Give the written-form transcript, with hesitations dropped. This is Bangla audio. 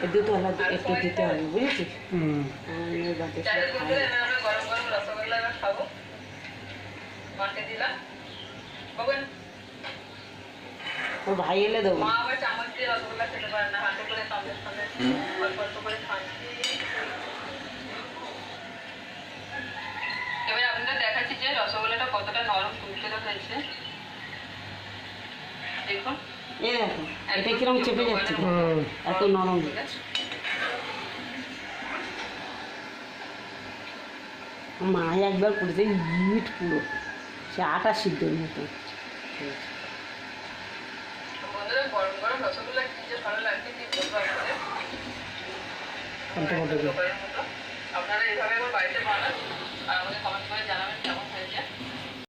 এই দুটো আলাদা একটু দিতে হবে, বুঝেছিস? গরম গরম রসগোল্লা এবার খাবো। মাকে দিলাম, ওর ভাই এলে দেবো। মা আবার চামচ দিয়ে রসগোল্লা খেতে পারে না, হাতে করে চামচ খাবে, অল্প অল্প করে খান। এবার আপনাদের দেখাচ্ছি যে রসগোল্লাটা কতটা নরম তুলতুলে হয়েছে। দেখুন, এই দেখো এটা কিরম চেপে যাচ্ছে, এত নরম। মা একবার করেছে ইট পুরো, সে আটা সিদ্ধর মতো। বন্ধুরা গরম গরম রসগোল্লা কি যে ভালো লাগছে কি বলবো আপনাদের। আপনারা এইভাবে একবার বাড়িতে বানান আর আমাকে কমেন্ট করে জানাবেন।